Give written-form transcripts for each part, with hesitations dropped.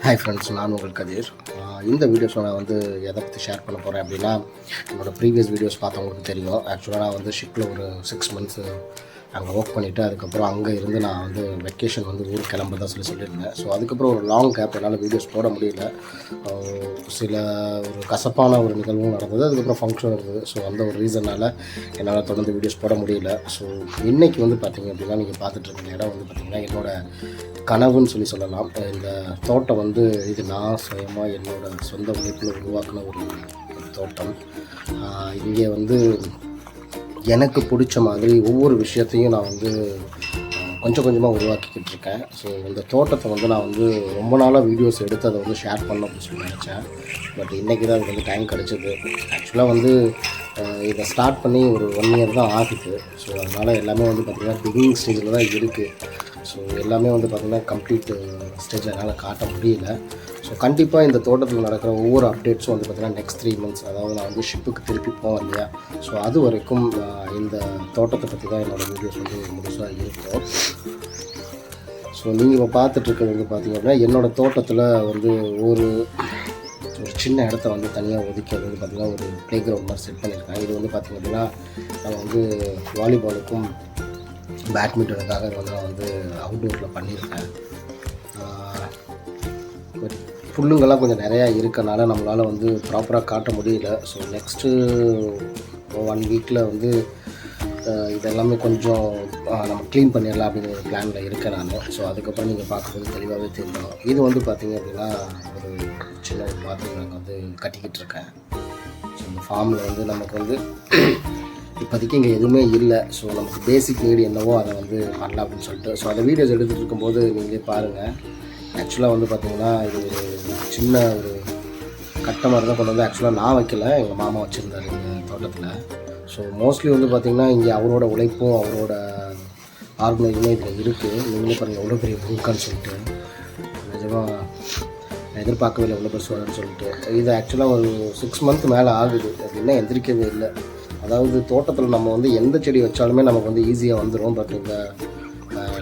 Hi friends, நான் உங்கள் கதிர். இந்த வீடியோஸில் நான் வந்து எதை பற்றி ஷேர் பண்ண போகிறேன் அப்படின்னா, என்னோடய ப்ரீவியஸ் வீடியோஸ் பார்த்தவங்களுக்கு தெரியும். ஆக்சுவலாக நான் வந்து ஷிப்பில் ஒரு 6 மந்த்ஸு அங்கே ஒர்க் பண்ணிவிட்டு அதுக்கப்புறம் அங்கே இருந்து நான் வந்து வெக்கேஷன் வந்து ஊருக்கு கிளம்புறதா சொல்லியிருந்தேன். ஸோ அதுக்கப்புறம் ஒரு லாங் கேப் என்னால் வீடியோஸ் போட முடியல. சில ஒரு கசப்பான ஒரு நிகழ்வும் நடந்தது. அதுக்கப்புறம் ஃபங்க்ஷன் இருந்தது. ஸோ அந்த ஒரு ரீசனால் என்னால் தொடர்ந்து வீடியோஸ் போட முடியல. ஸோ இன்றைக்கி வந்து பார்த்திங்க அப்படின்னா, நீங்கள் பார்த்துட்ருக்க இடம் வந்து பார்த்திங்கன்னா என்னோடய கனவுன்னு சொல்லலாம். இந்த தோட்டம் வந்து இது நான் சுயமாக என்னோடய சொந்த உழைப்பில் உருவாக்கின ஒரு தோட்டம். இங்கே வந்து எனக்கு பிடிச்ச மாதிரி ஒவ்வொரு விஷயத்தையும் நான் வந்து கொஞ்சம் கொஞ்சமாக உருவாக்கிக்கிட்டு இருக்கேன். ஸோ இந்த தோட்டத்தை வந்து நான் வந்து ரொம்ப நாளாக வீடியோஸ் எடுத்து அதை வந்து ஷேர் பண்ண அப்படின்னு சொல்லி நினச்சேன். பட் இன்றைக்கி தான் அதுக்கு வந்து டைம் கிடச்சிது. ஆக்சுவலாக வந்து இதை ஸ்டார்ட் பண்ணி ஒரு 1 இயர் தான் ஆகுது. ஸோ அதனால் எல்லாமே வந்து பார்த்திங்கன்னா பிகினிங் ஸ்டேஜில் தான் இருக்குது. ஸோ எல்லாமே வந்து பார்த்திங்கன்னா கம்ப்ளீட் ஸ்டேஜில் என்னால் காட்ட முடியல. ஸோ கண்டிப்பாக இந்த தோட்டத்தில் நடக்கிற ஒவ்வொரு அப்டேட்ஸும் வந்து பார்த்திங்கன்னா நெக்ஸ்ட் 3 மந்த்ஸ், அதாவது நான் வந்து ஷிப்புக்கு திருப்பி போவேன் இல்லையா, ஸோ அது வரைக்கும் இந்த தோட்டத்தை பற்றி தான் என்னோடய வீடியோஸ் வந்து முழுசாக இருக்கும். ஸோ நீங்கள் இப்போ பார்த்துட்ருக்கிறது வந்து பார்த்திங்க அப்படின்னா என்னோடய தோட்டத்தில் வந்து ஒரு சின்ன இடத்த வந்து தனியாக ஒதுக்கி அது வந்து பார்த்திங்கன்னா ஒரு ப்ளே கிரவுண்ட் மாதிரி செட் பண்ணியிருக்கேன். இது வந்து பார்த்திங்க அப்படின்னா நான் வந்து வாலிபாலுக்கும் பேட்மிண்டனுக்காக வந்து நான் வந்து அவுட்டோரில் பண்ணியிருக்கேன். புல்லுங்கள்லாம் கொஞ்சம் நிறையா இருக்கனால நம்மளால் வந்து ப்ராப்பராக காட்ட முடியல. ஸோ நெக்ஸ்ட்டு 1 வீக்கில் வந்து இதெல்லாமே கொஞ்சம் நம்ம க்ளீன் பண்ணிடலாம் அப்படிங்கிற ஒரு பிளானில் இருக்கேன் நான். ஸோ அதுக்கப்புறம் நீங்கள் பார்க்கும்போது தெளிவாகவே தெரியும். இது வந்து பார்த்திங்க அப்படின்னா ஒரு சின்ன ஒரு பாத்ரூம் நாங்கள் வந்து கட்டிக்கிட்டு இருக்கேன். ஸோ இந்த ஃபார்மில் வந்து நமக்கு வந்து இப்போதைக்கு இங்கே எதுவுமே இல்லை. ஸோ நமக்கு பேசிக் நீடு என்னவோ அதை வந்து பண்ணலாம் அப்படின்னு சொல்லிட்டு ஸோ அந்த வீடியோஸ் எடுத்துகிட்டு இருக்கும்போது நீங்களே பாருங்கள். ஆக்சுவலாக வந்து பார்த்திங்கன்னா இது சின்ன ஒரு கட்டை மாதிரி தான் கொண்டு வந்து ஆக்சுவலாக நான் வைக்கல, எங்கள் மாமா வச்சுருந்தார் எங்கள் தோட்டத்தில். ஸோ மோஸ்ட்லி வந்து பார்த்திங்கன்னா இங்கே அவரோட உழைப்பும் அவரோட ஆர்கனைஸுமே இதில் இருக்குது. நீங்களே பாருங்கள் எவ்வளோ பெரிய பூக்கான்னு சொல்லிட்டு, நிஜமாக எதிர்பார்க்கவே இல்லை எவ்வளோ பெருசு வரும்னு சொல்லிட்டு. இது ஆக்சுவலாக ஒரு 6 மந்த் மேலே ஆகுது. அது இன்னும் எந்திரிக்கவே இல்லை. அதாவது தோட்டத்தில் நம்ம வந்து எந்த செடி வச்சாலுமே நமக்கு வந்து ஈஸியாக வந்துடும். பட் இந்த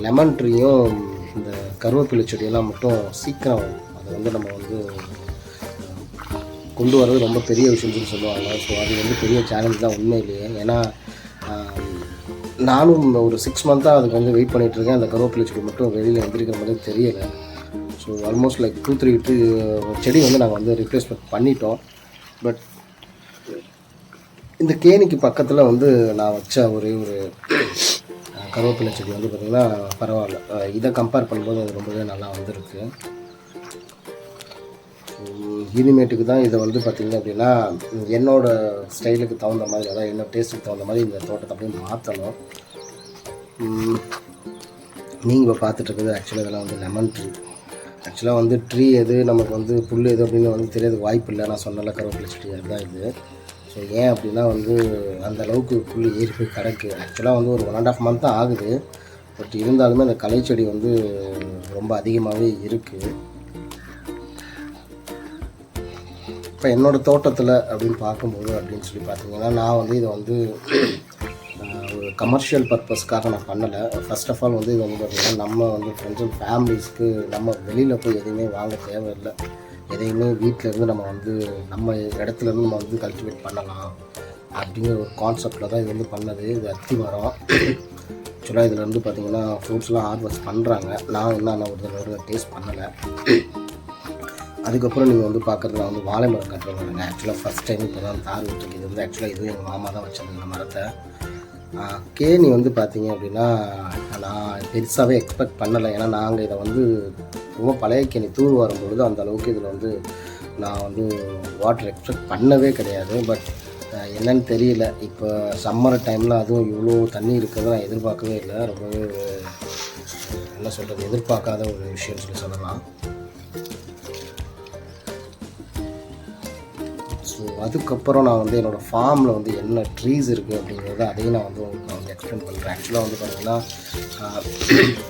லெமன் ட்ரீயும் இந்த கருவேப்பிலை செடியெல்லாம் மட்டும் சீக்கிரம் அதை வந்து நம்ம வந்து கொண்டு வர்றது ரொம்ப பெரிய விஷயம்னு சொல்லுவாங்க. ஸோ அது வந்து பெரிய சேலஞ்ச் தான் உண்மையிலேயே. ஏன்னா நானும் ஒரு 6 மந்த்தாக அதுக்கு வந்து வெயிட் பண்ணிகிட்ருக்கேன். அந்த கருவேப்பிலை செடி மட்டும் வெளியில் எந்திரிக்கிற மாதிரி தெரியலை. ஸோ ஆல்மோஸ்ட் லைக் 2-3 செடி வந்து நாங்கள் வந்து ரிப்ளேஸ்மெண்ட் பண்ணிட்டோம். பட் இந்த கேணிக்கு பக்கத்தில் வந்து நான் வச்ச ஒரே ஒரு கருவேப்பிலை செடி வந்து பார்த்திங்கன்னா பரவாயில்ல. இதை கம்பேர் பண்ணும்போது அது ரொம்பவே நல்லா வந்திருக்கு. இனிமேட்டுக்கு தான் இதை வந்து பார்த்திங்க அப்படின்னா என்னோடய ஸ்டைலுக்கு தகுந்த மாதிரி, அதாவது என்னோடய டேஸ்ட்டுக்கு தகுந்த மாதிரி இந்த தோட்டத்தை அப்படியே மாற்றணும். நீங்கள் இப்போ பார்த்துட்ருக்குது ஆக்சுவலாக இதெல்லாம் வந்து லெமன் ட்ரீ. ஆக்சுவலாக வந்து ட்ரீ எது நமக்கு வந்து புல் எது அப்படின்னு வந்து தெரியாத வாய்ப்பு இல்லை. நான் சொன்னல கருவேப்பிலை செடி அதுதான் இது. ஸோ ஏன் அப்படின்னா வந்து அந்த அளவுக்கு புல் ஏறி போய் கிடக்கு. ஆக்சுவலாக வந்து ஒரு 1.5 மந்த் தான் ஆகுது. பட் இருந்தாலுமே அந்த களை செடி வந்து ரொம்ப அதிகமாகவே இருக்குது. இப்போ என்னோடய தோட்டத்தில் அப்படின்னு பார்க்கும்போது அப்படின்னு சொல்லி பார்த்தீங்கன்னா நான் வந்து இதை வந்து ஒரு கமர்ஷியல் பர்பஸ்க்காக நான் பண்ணலை. ஃபர்ஸ்ட் ஆஃப் ஆல் வந்து இது வந்து பார்த்திங்கன்னா நம்ம வந்து ஃப்ரெண்ட்ஸ் அண்ட் ஃபேமிலிஸ்க்கு நம்ம வெளியில் போய் எதுவுமே வாங்க தேவையில்லை. எதையுமே வீட்டில் இருந்து நம்ம வந்து நம்ம இடத்துலேருந்து நம்ம வந்து கல்டிவேட் பண்ணலாம் அப்படிங்கிற ஒரு கான்செப்டில் தான் இது வந்து பண்ணது. இது அத்தி மரம். ஆக்சுவலாக இதில் வந்து பார்த்திங்கன்னா ஃப்ரூட்ஸ்லாம் ஹார்வெஸ்ட் பண்ணுறாங்க. நான் இன்னும் ஒரு தடவை டேஸ்ட் பண்ணலை. அதுக்கப்புறம் நீங்கள் வந்து பார்க்குறது நான் வந்து வாழை மரம் கட்டுறேன். ஆக்சுவலாக ஃபஸ்ட் டைம் இப்போ தான் தார் விட்டுருக்கு. இது வந்து ஆக்சுவலாக இதுவும் எங்கள் மாமா தான் வச்சிருந்தேன் இந்த மரத்தை. கேணி வந்து பார்த்திங்க அப்படின்னா நான் பெருசாகவே எக்ஸ்பெக்ட் பண்ணலை. ஏன்னா நாங்கள் இதை வந்து ரொம்ப பழைய கேணி தூர் வரும்பொழுது அந்த அளவுக்கு இதில் வந்து நான் வந்து வாட்டர் எக்ஸ்பெக்ட் பண்ணவே கிடையாது. பட் என்னன்னு தெரியல, இப்போ சம்மர் டைமில் அதுவும் இவ்வளோ தண்ணி இருக்கிறத நான் எதிர்பார்க்கவே இல்லை. ரொம்பவே என்ன சொல்கிறது, எதிர்பார்க்காத ஒரு விஷயம்னு சொல்லலாம். ஸோ அதுக்கப்புறம் நான் வந்து என்னோடய ஃபார்மில் வந்து என்ன ட்ரீஸ் இருக்குது அப்படிங்கிறத அதையும் நான் வந்து உங்களுக்கு எக்ஸ்பிளைன் பண்ணுறேன். ஆக்சுவலாக வந்து பார்த்திங்கன்னா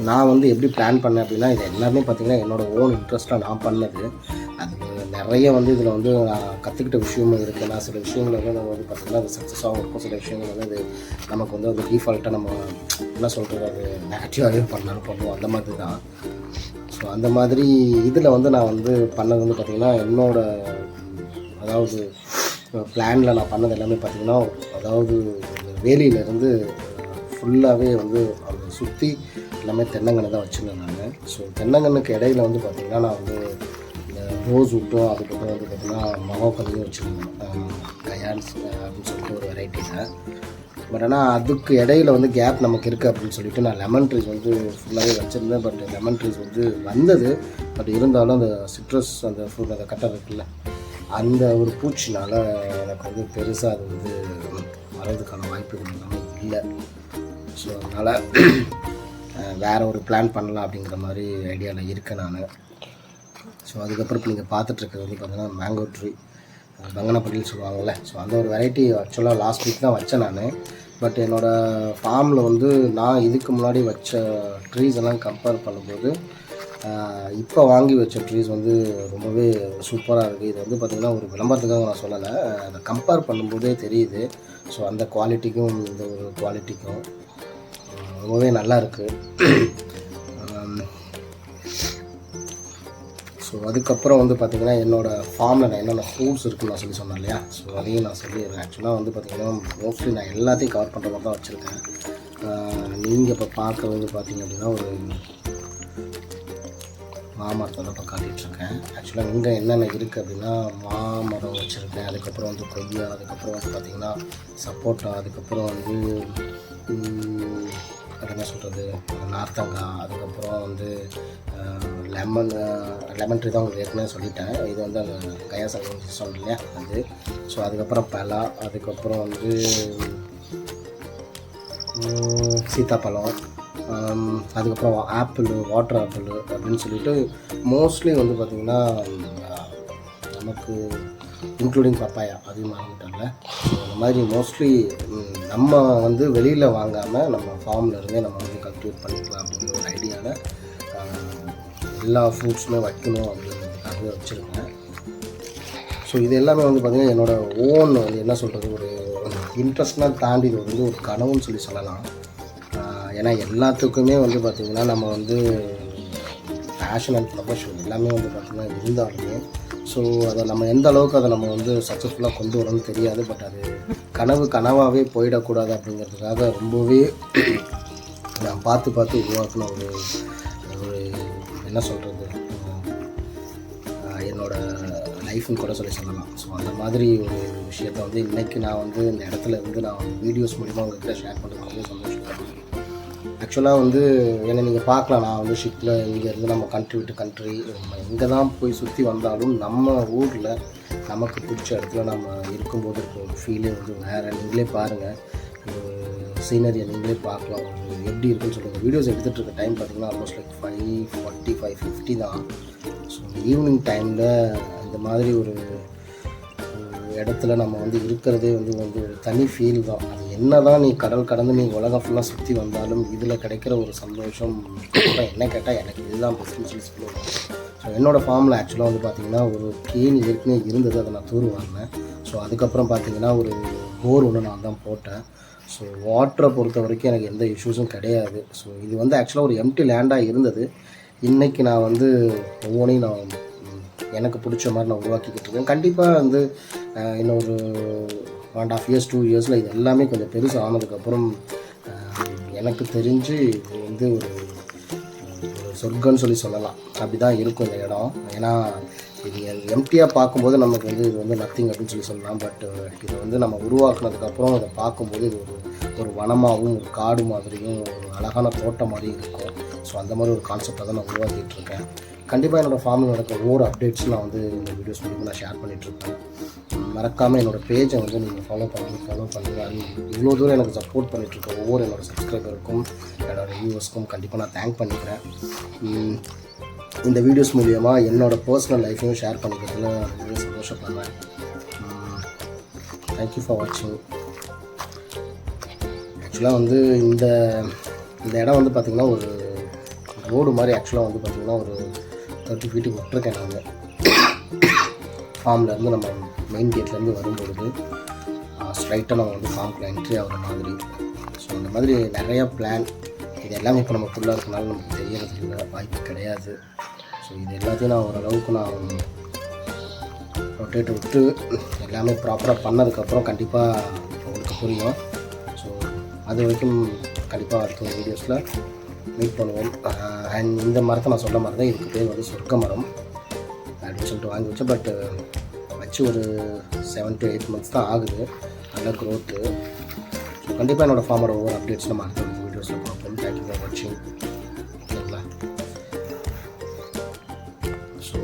நான் வந்து எப்படி பிளான் பண்ணேன் அப்படின்னா இது எல்லாமே பார்த்திங்கன்னா என்னோடய ஓன் இன்ட்ரெஸ்ட்டாக நான் பண்ணது. அது நிறைய வந்து இதில் வந்து நான் கற்றுக்கிட்ட விஷயமும் இருக்குது. நான் சில விஷயங்கள் வந்து நம்ம வந்து பார்த்திங்கன்னா அது சக்ஸஸாகவும் இருக்கும், சில விஷயங்கள் வந்து அது நமக்கு வந்து அது டிஃபால்ட்டாக நம்ம என்ன சொல்கிறது அது நெகட்டிவாகவே பண்ணாலும் பண்ணுவோம், அந்த மாதிரி தான். ஸோ அந்த மாதிரி இதில் வந்து நான் வந்து பண்ணது வந்து பார்த்திங்கன்னா என்னோடய அதாவது பிளானில் நான் பண்ணது எல்லாமே பார்த்திங்கன்னா அதாவது வேலியிலேருந்து ஃபுல்லாகவே வந்து அதை சுற்றி எல்லாமே தென்னங்கன்று தான் வச்சுருந்தேன் நான். ஸோ தென்னங்கன்றுக்கு இடையில வந்து பார்த்திங்கன்னா நான் வந்து இந்த ரோஸ் விட்டும் அதுக்கப்புறம் வந்து பார்த்திங்கன்னா மகோக்கனியும் வச்சுருந்தேன், கயான்ஸ் அப்படின்னு சொல்லிட்டு ஒரு வெரைட்டியில். பட் ஆனால் அதுக்கு இடையில வந்து கேப் நமக்கு இருக்குது அப்படின்னு சொல்லிட்டு நான் லெமன் ட்ரீஸ் வந்து ஃபுல்லாகவே வச்சுருந்தேன். பட் லெமன் ட்ரீஸ் வந்து வந்தது, பட் இருந்தாலும் அந்த சிட்ரஸ் அந்த ஃப்ரூட் அந்த கட்டர் இருக்குல்ல அந்த ஒரு பூச்சினால் எனக்கு வந்து பெருசாக அது வந்து வர்றதுக்கான வாய்ப்புகள் எல்லாமே இல்லை. ஸோ அதனால் வேறு ஒரு பிளான் பண்ணலாம் அப்படிங்கிற மாதிரி ஐடியாவில் இருக்கேன் நான். ஸோ அதுக்கப்புறம் இப்போ நீங்கள் பார்த்துட்ருக்கிறது வந்து பார்த்திங்கன்னா மேங்கோ ட்ரீ, பங்கனப்பள்ளின்னு சொல்லுவாங்கள்ல. ஸோ அந்த ஒரு வெரைட்டி ஆக்சுவலாக லாஸ்ட் வீக் தான் வச்சேன் நான். பட் என்னோடய ஃபார்மில் வந்து நான் இதுக்கு முன்னாடி வச்ச ட்ரீஸ் எல்லாம் கம்பேர் பண்ணும்போது இப்போ வாங்கி வச்ச ட்ரீஸ் வந்து ரொம்பவே சூப்பராக இருக்குது. இது வந்து பார்த்திங்கன்னா ஒரு விளம்பரத்துக்காக நான் சொல்லலை, அதை கம்பேர் பண்ணும்போதே தெரியுது. ஸோ அந்த குவாலிட்டிக்கும் இந்த ஒரு குவாலிட்டிக்கும் ரொம்பவே நல்லா இருக்குது. ஸோ அதுக்கப்புறம் வந்து பார்த்திங்கன்னா என்னோடய ஃபார்மில் நான் என்னென்ன ஃப்ரூட்ஸ் இருக்குன்னு நான் சொன்னேன் இல்லையா, ஸோ அதையும் நான் சொல்லிடுறேன். ஆக்சுவலாக வந்து பார்த்திங்கன்னா மோஸ்ட்லி நான் எல்லாத்தையும் கவர் பண்ணுற மாதிரி தான் வச்சுருக்கேன். நீங்கள் இப்போ பார்க்க வந்து பார்த்திங்க அப்படின்னா ஒரு மாமரத்தை தான் இப்போ காட்டிகிட்ருக்கேன். ஆக்சுவலாக இங்கே என்னென்ன இருக்குது அப்படின்னா மாமரம் வச்சுருக்கேன், அதுக்கப்புறம் வந்து கொய்யா, அதுக்கப்புறம் வந்து பார்த்திங்கன்னா சப்போட்டா, அதுக்கப்புறம் வந்து அது என்ன சொல்கிறது நார்த்தங்காய், அதுக்கப்புறம் வந்து லெமன் ட்ரீ தான் உங்களுக்கு ஏற்கனவே சொல்லிட்டேன். இது வந்து அந்த கயா சொன்னேன் இல்லையா அது. ஸோ அதுக்கப்புறம் பலா, அதுக்கப்புறம் வந்து சீத்தாப்பழம், அதுக்கப்புறம் ஆப்பிள், வாட்டர் ஆப்பிள் அப்படின்னு சொல்லிட்டு மோஸ்ட்லி வந்து பார்த்திங்கன்னா நமக்கு இன்க்ளூடிங் பப்பாயா அதையும் வாங்கிட்டாங்க. ஸோ அந்த மாதிரி மோஸ்ட்லி நம்ம வந்து வெளியில் வாங்காமல் நம்ம ஃபார்மில் இருந்தே நம்ம வந்து கல்டிவேட் பண்ணிக்கலாம் அப்படிங்கிற ஒரு ஐடியாவில் எல்லா ஃப்ரூட்ஸுமே வைக்கணும் அப்படிங்கிறதுக்காகவே வச்சுருக்கேன். ஸோ இது எல்லாமே வந்து பார்த்திங்கன்னா என்னோடய ஓன் வந்து என்ன சொல்கிறது ஒரு இன்ட்ரெஸ்ட்னால் தாண்டி இது வந்து ஒரு கனவுன்னு சொல்லலாம். ஏன்னா எல்லாத்துக்குமே வந்து பார்த்திங்கன்னா நம்ம வந்து பேஷன் அண்ட் ப்ரொஃபஷன் எல்லாமே வந்து பார்த்திங்கன்னா இருந்தாலுமே ஸோ அதை நம்ம எந்த அளவுக்கு அதை நம்ம வந்து சக்ஸஸ்ஃபுல்லாக கொண்டு வரணும்னு தெரியாது. பட் அது கனவாகவே போயிடக்கூடாது அப்படிங்கிறதுக்காக ரொம்பவே நான் பார்த்து உருவாக்கின ஒரு என்ன சொல்கிறது என்னோடய லைஃப்னு கூட சொல்லலாம். ஸோ அந்த மாதிரி ஒரு விஷயத்தை வந்து இன்றைக்கி நான் வந்து இந்த இடத்துல இருந்து நான் வந்து வீடியோஸ் மூலிமா உங்கள்கிட்ட ஷேர் பண்ணுறது ரொம்ப சந்தோஷப்படுறேன். ஆக்சுவலாக வந்து என்னை நீங்கள் பார்க்கலாம், நான் வந்து ஷிப்பில் இங்கேருந்து நம்ம கண்ட்ரி விட்டு கண்ட்ரி நம்ம எங்கே தான் போய் சுற்றி வந்தாலும் நம்ம ஊரில் நமக்கு பிடிச்ச இடத்துல நம்ம இருக்கும்போது இருக்கும் ஃபீலே வந்து வேறு. நீங்களே பாருங்கள் சீனரியை நீங்களே பார்க்கலாம் எப்படி இருக்குன்னு சொல்லுங்கள். வீடியோஸ் எடுத்துகிட்டு இருக்க டைம் பார்த்திங்கன்னா ஆல்மோஸ்ட் லைக் 5:40 5:50 தான். ஸோ ஈவினிங் டைமில் இந்த மாதிரி ஒரு இடத்துல நம்ம வந்து இருக்கிறதே வந்து ஒரு தனி ஃபீல் தான். அது என்ன தான் நீ கடல் கடந்து நீ உலகம் ஃபுல்லாக சுற்றி வந்தாலும் இதில் கிடைக்கிற ஒரு சந்தோஷம் என்ன கேட்டால் எனக்கு இதுதான் பெஸ்ட்டுன்னு சொல்லி சொல்லுவேன். ஸோ என்னோடய ஃபார்மில் ஆக்சுவலாக வந்து பார்த்திங்கன்னா ஒரு கேணி ஏற்கனவே இருந்தது, அதை நான் தூர் வாங்கினேன். ஸோ அதுக்கப்புறம் பார்த்திங்கன்னா ஒரு போர் ஒன்று நான் தான் போட்டேன். ஸோ வாட்டரை பொறுத்த வரைக்கும் எனக்கு எந்த இஷ்யூஸும் கிடையாது. ஸோ இது வந்து ஆக்சுவலாக ஒரு எம்டி லேண்டாக இருந்தது. இன்றைக்கி நான் வந்து ஒவ்வொன்றையும் நான் எனக்கு பிடிச்ச மாதிரி நான் உருவாக்கிக்கிட்டு இருக்கேன். கண்டிப்பாக வந்து இன்னும் ஒரு 1.5 years 2 yearsல இது எல்லாமே கொஞ்சம் பெருசு ஆனதுக்கப்புறம் எனக்கு தெரிஞ்சு இது வந்து ஒரு சொர்க்கம்னு சொல்லலாம். அப்படி தான் இருக்கும் இந்த இடம். ஏன்னா இது எம்டியாக பார்க்கும்போது நமக்கு வந்து இது வந்து நத்திங் அப்படின்னு சொல்லலாம். பட் இதை வந்து நம்ம உருவாக்குனதுக்கப்புறம் அதை பார்க்கும்போது இது ஒரு வனமாகவும் ஒரு காடு மாதிரியும் ஒரு அழகான தோட்டம் மாதிரியும் இருக்கும். ஸோ அந்த மாதிரி ஒரு கான்செப்டை தான் நான் உருவாக்கிட்டு இருக்கேன். கண்டிப்பாக என்னோடய ஃபார்மில் நடக்கிற ஒவ்வொரு அப்டேட்ஸும் நான் வந்து இந்த வீடியோஸ் மூலிமா நான் ஷேர் பண்ணிகிட்ருக்கேன். மறக்காமல் என்னோடய பேஜை வந்து நீங்கள் ஃபாலோ பண்ணுங்கள். அது இவ்வளோ தூரம் எனக்கு சப்போர்ட் பண்ணிகிட்ருக்க ஒவ்வொரு என்னோடய சப்ஸ்கிரைபருக்கும் என்னோடய வியூவர்ஸ்க்கும் கண்டிப்பாக நான் தேங்க் பண்ணிக்கிறேன். இந்த வீடியோஸ் மூலிமா என்னோடய பர்சனல் லைஃப்பையும் ஷேர் பண்ணிக்கிறதுல ரொம்ப சந்தோஷப்படுறேன். தேங்க்யூ ஃபார் வாட்சிங். ஆக்சுவலாக வந்து இந்த இடம் வந்து பார்த்திங்கன்னா ஒரு ரோடு மாதிரி ஆக்சுவலாக வந்து பார்த்திங்கன்னா ஒரு 30 feet விட்டுருக்கேன் நான். ஃபார்ம்லேருந்து நம்ம மெயின் கேட்லேருந்து வரும்பொழுது ஸ்ட்ரைட்டாக நம்ம வந்து ஃபார்முக்குள்ள என்ட்ரி ஆகிற மாதிரி. ஸோ இந்த மாதிரி நிறையா பிளான், இது எல்லாமே இப்போ நம்ம ஃபுல்லாக இருக்கனால நமக்கு தெரியறது இல்லை, வாய்ப்பு கிடையாது. ஸோ இது எல்லாத்தையும் நான் ஓரளவுக்கு நான் ரொட்டேட் விட்டு எல்லாமே ப்ராப்பராக பண்ணதுக்கப்புறம் கண்டிப்பாக உங்களுக்கு புரியும். ஸோ அது வரைக்கும் கண்டிப்பாக அடுத்த வீடியோஸில் மீட் பண்ணுவோம். அண்ட் இந்த மரத்தை நான் சொல்ல மாதிரி தான், இதுக்கு பேர் வந்து சொர்க்க மரம் அப்படின்னு சொல்லிட்டு வாங்கி வச்சேன். பட் வச்சு ஒரு 7 to 8 months தான் ஆகுது, நல்ல க்ரோத்து. ஸோ கண்டிப்பாக என்னோடய ஃபார்மோட ஒவ்வொரு அப்டேட்ஸ் நம்ம அடுத்த வீடியோஸில் பார்ப்போம். தேங்க்யூ ஃபார் வாட்சிங். ஓகேங்களா? ஸோ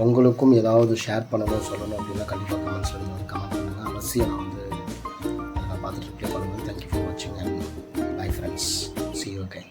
உங்களுக்கும் ஏதாவது ஷேர் பண்ணணும் சொல்லணும் அப்படின்னா கண்டிப்பாக கமெண்ட்ஸில் நீங்கள் வந்து கமெண்ட் பண்ணுங்கள். அவசியம் நான் பார்த்துட்டு ரிப்ளை பண்ணுவேன். தேங்க்யூ ஃபார் வாட்சிங் and bye friends. See you again.